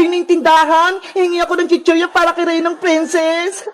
na yung tindahan. Hingi ako ng chichirya para kay Reynang Princess.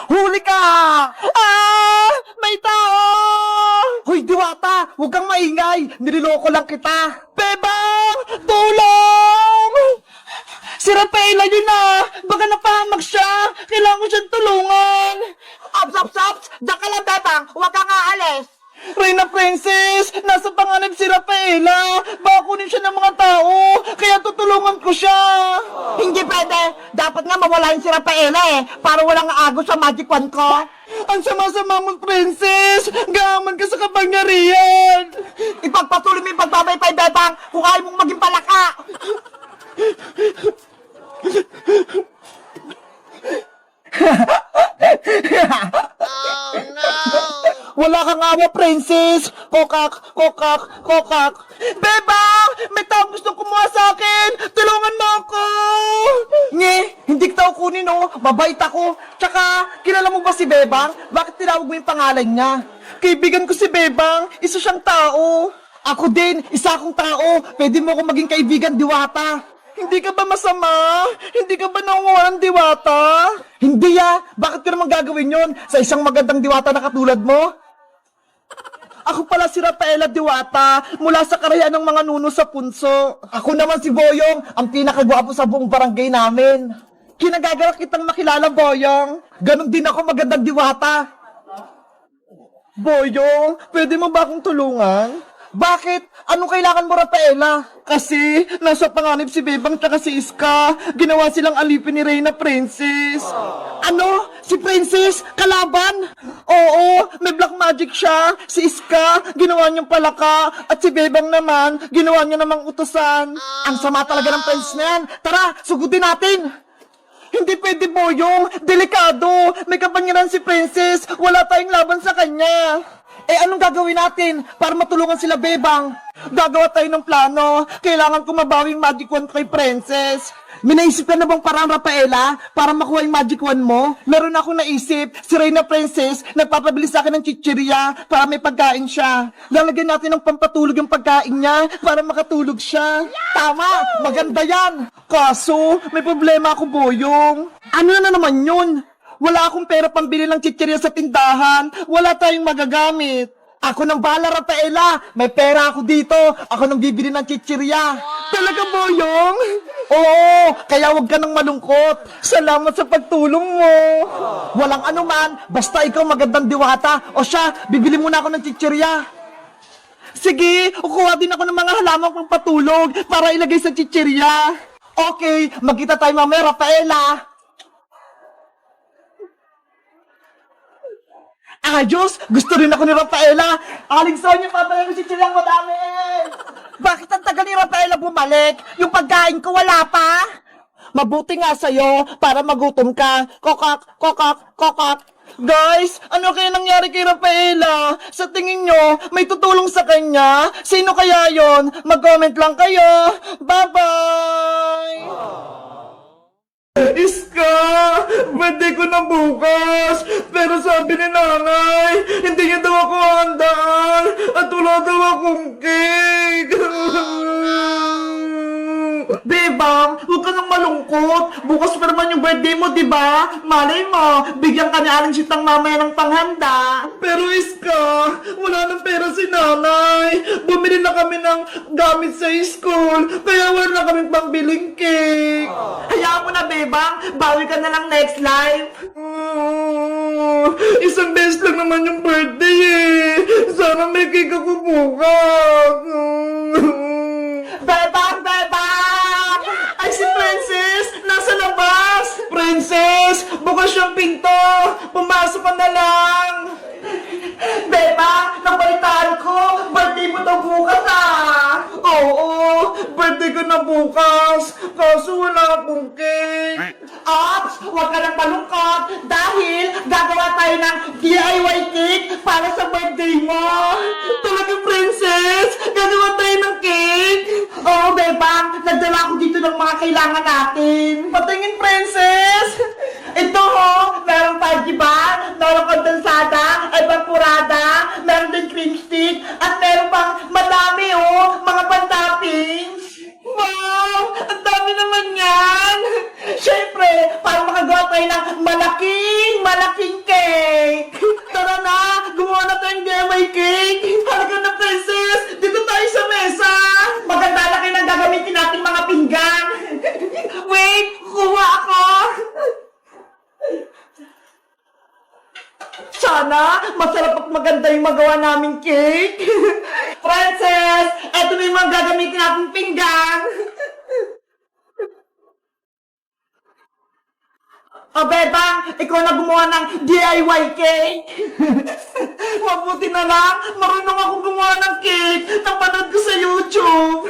Huli ka! Ah! May tao! Hoy, Diwata! Huwag kang maingay! Niloloko lang kita! Bebang! Tulong! Si Rafaela yun na! Baka napahamag siya! Kailangan ko siyang tulungan! Ops! Diyan ka lang, Bebang! Huwag kang aalis! Reyna Princess! Nasa panganib si Rafaela! Baka kunin siya ng mga tao! Kaya tutulungan ko siya! Hindi pwede! Dapat nga mawalain si Rafaela para walang agos sa magic wand ko! Ang sama-sama mo, Princess! Gaman ka sa kapangyarihan! Ipagpatuloy mo yung pagbabaypay, Bebang! Kung ayaw mong maging palaka! Wala kang awa, Princess! Kokak! Bebang! May taong gustong kumuha sa akin! Tulungan mo ako! Nge! Hindi kita kunin, oh! Mabait ako! Tsaka, kilala mo ba si Bebang? Bakit tinawag mo yung pangalan niya? Kaibigan ko si Bebang! Isa siyang tao! Ako din! Isa akong tao! Pwede mo akong maging kaibigan, Diwata! Hindi ka ba masama? Hindi ka ba nangunguha ng Diwata? Hindi Bakit ko naman gagawin yon sa isang magandang Diwata na katulad mo? Ako pala si Rafaela Diwata, mula sa karayan ng mga nuno sa punso. Ako naman si Boyong, ang pinakagwapo sa buong barangay namin. Kinagagalak kitang makilala, Boyong. Ganon din ako magandang Diwata. Boyong, pwede mo ba akong tulungan? Bakit? Anong kailangan mo, Rafaela? Kasi, nasa panganib si Bebang tsaka si Iska. Ginawa silang alipin ni Reyna Princess. Ano? Si Princess? Kalaban? Oo, may black magic siya. Si Iska, ginawa niyang palaka. At si Bebang naman, ginawa niya namang utusan. Ang sama talaga ng Princess na yan. Tara, sugutin natin! Hindi pwede, Boyong. Delikado. May kapangyarihan si Princess. Wala tayong laban sa kanya. Anong gagawin natin para matulungan sila, Bebang? Gagawa tayo ng plano. Kailangan ko mabawing magic wand kay Princess. May naisip ka na bang parang, Rafaela, para makuha yung magic wand mo? Meron akong naisip. Si Reyna Princess nagpapabili sa akin ng chichirya para may pagkain siya. Lalagyan natin ng pampatulog yung pagkain niya para makatulog siya. Tama! Maganda yan! Kaso, may problema ako, Boyong. Ano na naman yun? Wala akong pera pambili ng chichirya sa tindahan. Wala tayong magagamit. Ako nang bahala, Rafaela. May pera ako dito. Ako nang bibili ng chichirya. Talaga, Boyong? Oo, kaya wag ka nang malungkot. Salamat sa pagtulong mo. Walang anuman. Basta ikaw magandang Diwata. O siya, bibili muna ako ng chichirya. Sige, kukuha din ako ng mga halamang pang patulog para ilagay sa chichirya. Okay, magkita tayo mamaya, Rafaela. Ayos! Gusto rin ako ni Rafaela! Aling Sonia, papayan ko si Chilang madami! Bakit ang tagal ni Rafaela bumalik? Yung pagkain ko wala pa? Mabuti nga sa'yo para magutom ka. Kokak! Guys, ano kaya nangyari kay Rafaela? Sa tingin nyo, may tutulong sa kanya? Sino kaya yon? Mag-comment lang kayo! Bye-bye! Iska! Birthday ko na bukas! Pero sabi ni nanay, hindi niya daw ako handaan at wala daw akong cake! Bebang, huwag ka nang malungkot. Bukas pa naman yung birthday mo, di ba? Malay mo, bigyan ka ni Aling Sitang mamaya ng panghanda. Pero Iska, wala nang pera si nanay. Bumili na kami ng gamit sa school, kaya wala na kaming pangbiling cake. Hayaan mo na, Bebang. Bawi ka na lang next life. Isang beses lang naman yung birthday Sana may cake ako bukas. Bebang! Ay, si Princess! Nasa labas! Princess! Bukas yung pinto! Pumasok ka na lang! Beba! Nabalitaan ko! Birthday mo daw bukas Oo! Birthday ko na bukas! Kaso wala akong cake! Ops! Huwag ka nang malungkot! Dahil gagawa tayo ng DIY cake para sa birthday mo! Talaga, Princess! Gagawa tayo ng cake! Oo, Bebang! Nagdala ako dito ng mga kailangan natin! Patingin, Princess! Ito merong pajiban, merong kondensada, evaporada, meron din cream stick, at meron pang madami mga pan-toppings! Wow! Ang tayo ng malaking cake. Tara na, gumawa na tayong DIY cake. Halika na, princess. Dito tayo sa mesa. Maganda na kayo ng gagamitin nating mga pinggan. Wait, kuha ako. Sana, masarap at maganda yung magawa naming cake. Princess, eto na yung mga gagamitin nating pinggan. O, Bebang, ikaw na gumawa ng DIY cake. Mabuti na lang, marunong akong gumawa ng cake. Napanood ko sa YouTube.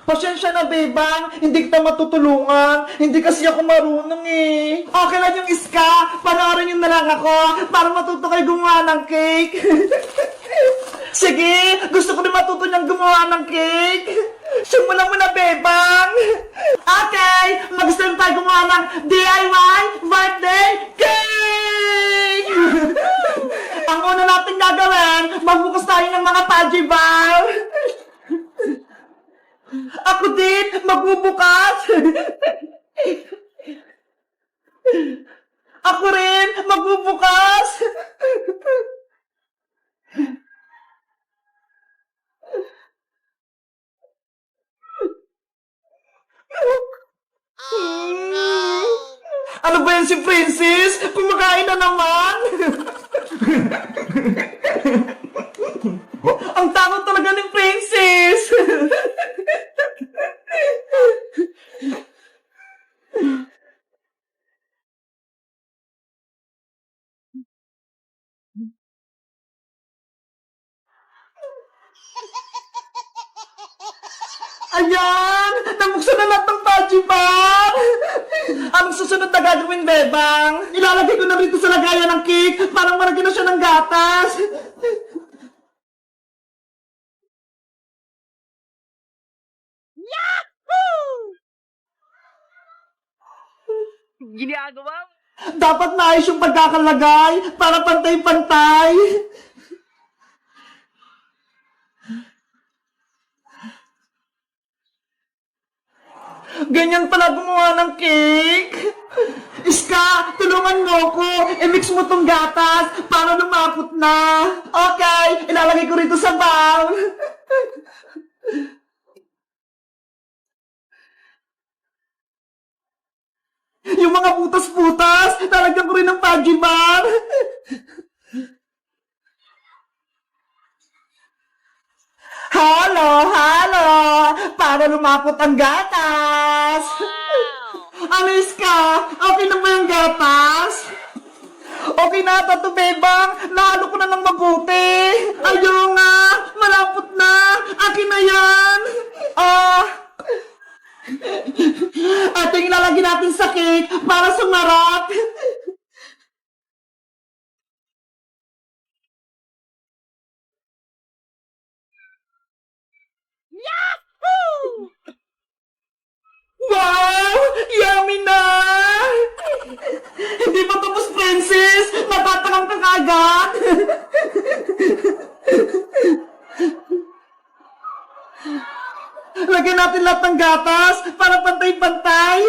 Pasensya na, Bebang. Hindi kita matutulungan. Hindi kasi ako marunong eh. Okay lang yung Iska. Panoorin yun na lang ako para matuto kayo gumawa ng cake. Sige, gusto ko rin matuto niyang gumawa ng cake. Simulan mo na, Bebang. Okay, mag-start tayo gumawa ng DIY birthday cake. Ang una natin gagawin, magbukas tayo ng mga Pudgy bar. Ako din, magbubukas. Ako rin, magbubukas. Ano ba yan si Princess? Kumakain na naman. Ang takot talaga ni Princess. Ayan! Nabuksan na lahat ng Pudgy bar! Anong susunod na gagawin, Bebang? Ilalagay ko na rito sa lagayan ng cake. Parang maragyan na siya ng gatas. Ginagawa mo? Dapat maayos yung pagkakalagay para pantay-pantay. Ganyan pala gumawa ng cake. Iska, tulungan mo ko. I-mix mo tong gatas para lumapot na. Okay, ilalagay ko rito sa bowl. Yung mga butas-butas, talagyan ko rin ng Pudgy bar. Halo, para lumapot ang gatas. Ano, Iska? Okay na ba yung gatas? Okay na, Tato Bebang. Nahalo ko na ng mabuti. Ayaw nga, malapot na. Akin na yan. Ito yung ilalagay natin sa cake para sumarap. Wow! Yummy na! Hindi pa tapos, Princess! Natatangang ka agad! Lagyan natin lahat ng gatas para pantay-pantay!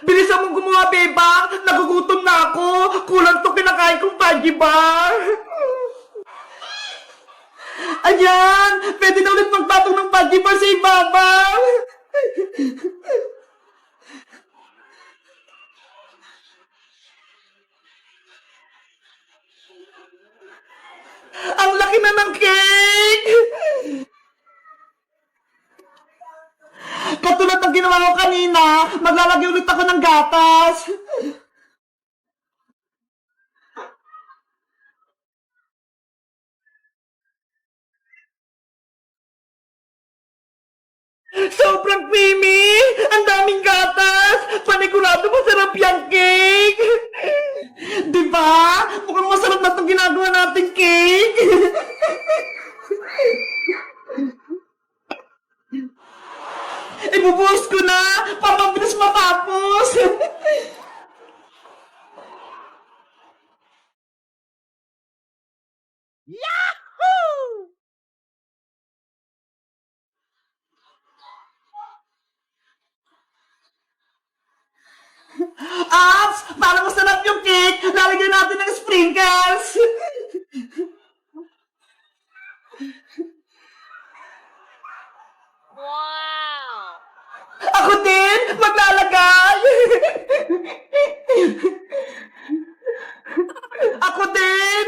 Bilisan mong gumawa, Bebang! Nagugutom na ako! Kulang to kinakain kong Pudgy bar! Ayan! Pwede na ulit magpatong ng Pudgy bar sa ibabaw! Ang laki na ng cake! Katulad ng ginawa ko kanina, maglalagay ulit ako ng gatas. Sobrang creamy! Ang daming gatas! Panigurado masarap yung cake! Diba? Mukhang masarap na itong ginagawa nating cake! Ibubuhos ko na! Para mabilis matapos! Apps, para masarap yung cake, lalagyan natin ng sprinkles. Wow! Ako din, maglalagay. Ako din.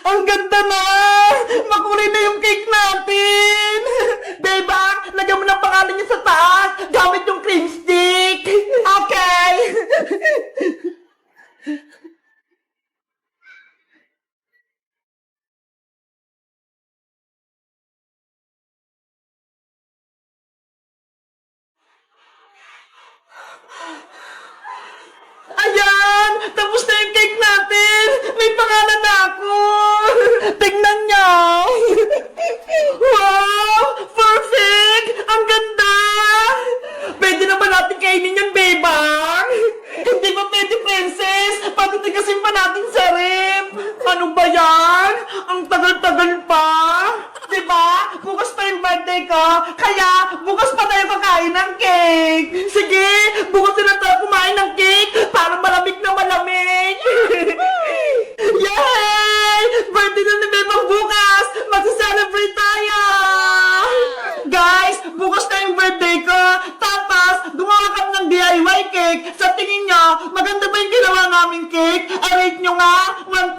Ang ganda na! Makulay na yung cake natin! Bebang, lagyan mo ng pangalan niya sa taas gamit yung cream stick! Okay! Ayan! Tapos na yung cake natin! May pangalan na ako! Tingnan niyo! Wow! Perfect! Ang ganda! Pwede na ba natin kainin yung bebang? Hindi ba pwede, princess? Patitigasin pa natin sa rep! Ano ba yan? Ang tagal-tagal pa! Diba? Bukas pa yung birthday ko, kaya bukas pa tayo kakain ng cake! Sige! Bukas na tayo kumain ng cake para malamig na malamig! Yay! Birthday na ni Bebang bukas! Magsa-celebrate tayo! Guys, bukas na yung birthday ko! Tapos, gumawa kami ng DIY cake! Sa tingin nyo, maganda ba yung ginawa naming cake? I-rate nyo nga! 1